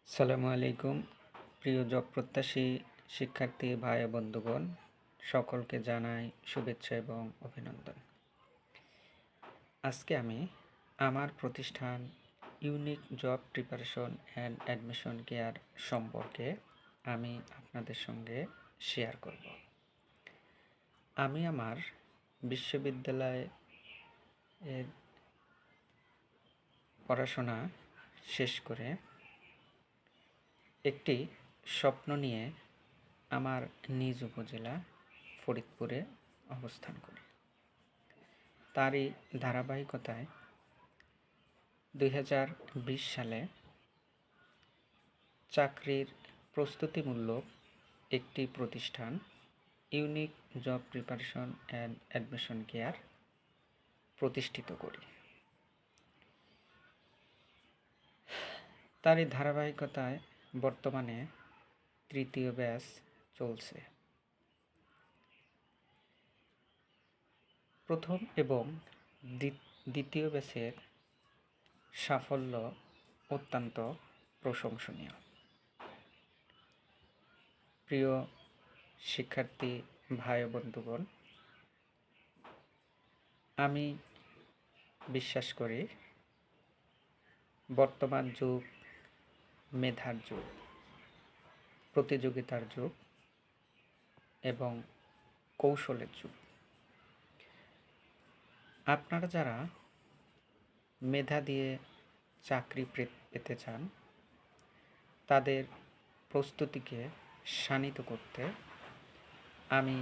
সালামু আলাইকুম। প্রিয় জব প্রত্যাশী শিক্ষার্থী ভাই ও বন্ধুগণ, সকলকে জানাই শুভেচ্ছা এবং অভিনন্দন। আজকে আমি আমার প্রতিষ্ঠান unique job preparation and admission care সম্পর্কে আমি আপনাদের সঙ্গে শেয়ার করব। আমি আমার বিশ্ববিদ্যালয়ের পড়াশোনা শেষ করে একটি স্বপ্ন নিয়ে আমার নিজ উপজেলা ফরিদপুরে অবস্থান করি। তারই ধারাবাহিকতায় 2020 সালে চাকরির প্রস্তুতিমূলক একটি প্রতিষ্ঠান unique job preparation and admission care প্রতিষ্ঠিত করি। তারই ধারাবাহিকতায় বর্তমানে তৃতীয় ব্যাচ চলছে। প্রথম এবং দ্বিতীয় ব্যাচের সাফল্য অত্যন্ত প্রশংসনীয়। প্রিয় শিক্ষার্থী ভাই ও বন্ধুগণ, আমি বিশ্বাস করি বর্তমান যুগ মেধার যুগ, প্রতিযোগিতার যুগ এবং কৌশলের যুগ। আপনারা যারা মেধা দিয়ে চাকরি পেতে চান, তাদের প্রস্তুতিকে শানিত করতে আমি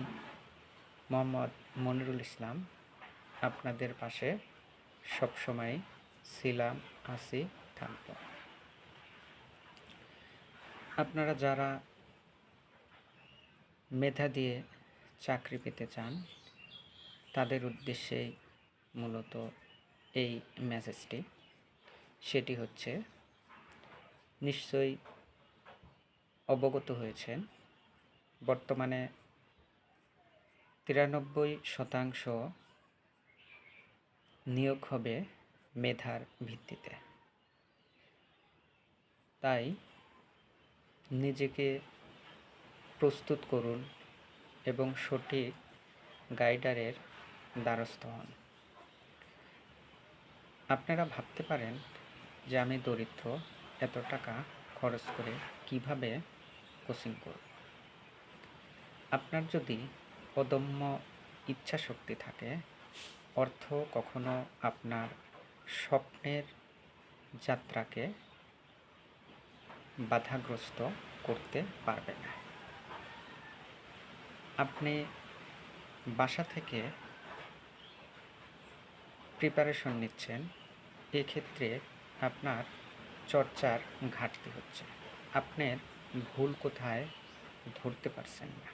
মোহাম্মদ মনিরুল ইসলাম আপনাদের পাশে সবসময় ছিলাম, আছি, থাকব। আপনারা যারা মেধা দিয়ে চাকরি পেতে চান, তাদের উদ্দেশ্যেই মূলত এই মেসেজটি। সেটি হচ্ছে, নিশ্চয়ই অবগত হয়েছেন বর্তমানে 93% নিয়োগ হবে মেধার ভিত্তিতে। তাই নিজেকে প্রস্তুত করুন এবং সঠিক গাইডারের দ্বারস্থ হন। আপনারা ভাবতে পারেন যে আমি দরিদ্র, এত টাকা খরচ করে কিভাবে কোচিং করব। আপনার যদি অদম্য ইচ্ছা শক্তি থাকে, অর্থ কখনো আপনার স্বপ্নের যাত্রাকে বাধাগ্রস্ত করতে পারবে না। আপনি বাসা থেকে প্রিপারেশন নিচ্ছেন, এক্ষেত্রে আপনার চর্চার ঘাটতি হচ্ছে। আপনার ভুল কোথায় ধরতে পারছেন না।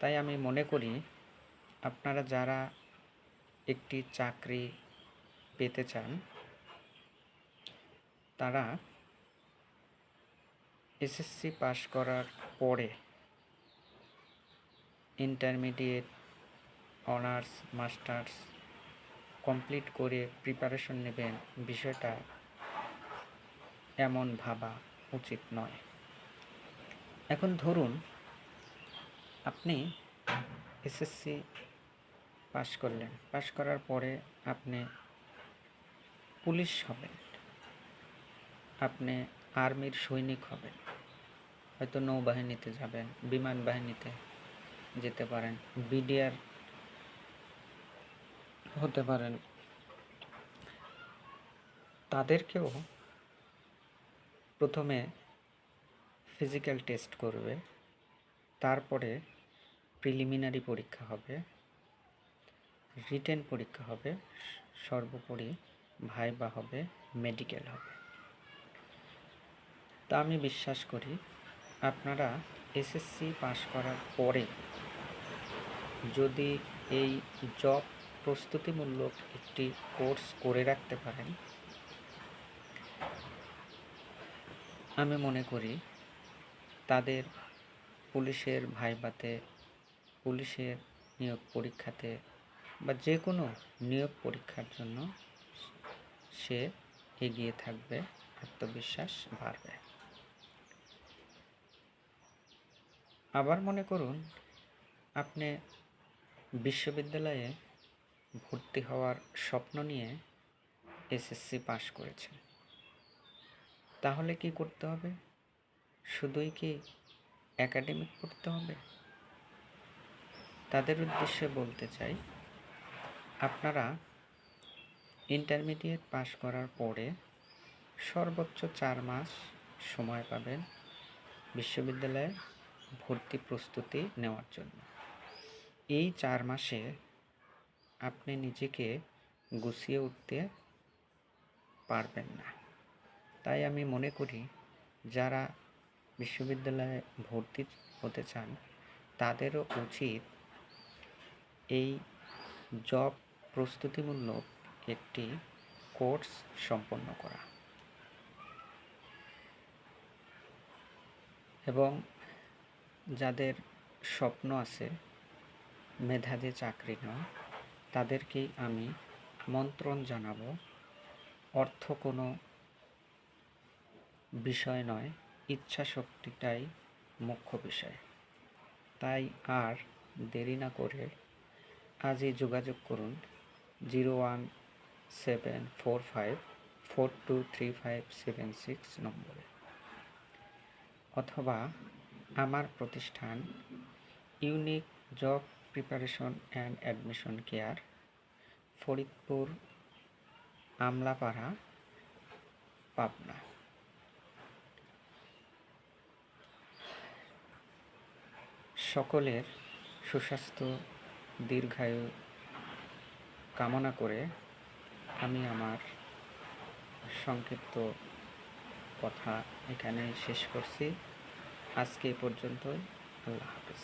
তাই আমি মনে করি আপনারা যারা একটি চাকরি পেতে চান, তারা এসএসসি পাস করার পরে ইন্টারমিডিয়েট, অনার্স, মাস্টার্স কমপ্লিট করে প্রিপারেশন নেবেন, বিষয়টা এমন ভাবা উচিত নয়। এখন ধরুন আপনি এসএসসি পাস করলেন, পাস করার পরে আপনি পুলিশ হবেন, আপনি আর্মির সৈনিক হবেন, হয়তো নৌবাহিনীতে যাবেন, বিমান বাহিনীতে যেতে পারেন, বিডিআর হতে পারেন। তাদেরকেও প্রথমে ফিজিক্যাল টেস্ট করবে, তারপরে প্রিলিমিনারি পরীক্ষা হবে, রিটেন পরীক্ষা হবে, সর্বোপরি ভাইবা হবে, মেডিকেল হবে। তা আমি বিশ্বাস করি আপনারা এসএসসি পাস করার পরে যদি এই জব প্রস্তুতিমূলক একটি কোর্স করে রাখতে পারেন, আমি মনে করি তাদের পুলিশের ভাইবাতে, পুলিশের নিয়োগ পরীক্ষাতে বা যে কোনো নিয়োগ পরীক্ষার জন্য সে এগিয়ে থাকবে আত্মবিশ্বাস বাড়বে। আবার মনে করুন আপনি বিশ্ববিদ্যালয়ে ভর্তি হওয়ার স্বপ্ন নিয়ে এসএসসি পাশ করেছেন। তাহলে কি করতে হবে? শুধুই কি একাডেমিক পড়তে হবে? তাদের উদ্দেশ্যে বলতে চাই, আপনারা ইন্টারমিডিয়েট পাশ করার পরে সর্বোচ্চ 4 মাস সময় পাবেন বিশ্ববিদ্যালয়ে ভর্তি প্রস্তুতি নেওয়ার জন্য। এই 4 মাসে আপনি নিজেকে গুছিয়ে উঠতে পারবেন না। তাই আমি মনে করি যারা বিশ্ববিদ্যালয়ে ভর্তি হতে চান তাদেরও উচিত এই জব প্রস্তুতিমূলক একটি কোর্স সম্পন্ন করা এবং যাদের স্বপ্ন আছে মেধাবী চাকরি নেওয়া তাদেরকেই আমি আমন্ত্রণ জানাবো। অর্থ কোনো বিষয় নয়, ইচ্ছা শক্তিটাই মুখ্য বিষয়। তাই আর দেরি না করে আজই যোগাযোগ করুন 01745423576 নম্বরে, অথবা আমার প্রতিষ্ঠান unique job preparation and admission care, Faridpur, Amlapara, Pabna. সকলের সুস্বাস্থ্য দীর্ঘায়ু কামনা করে আমি আমার সংক্ষিপ্ত কথা এখানে শেষ করছি। আজকে এই পর্যন্তই। আল্লাহ হাফেজ।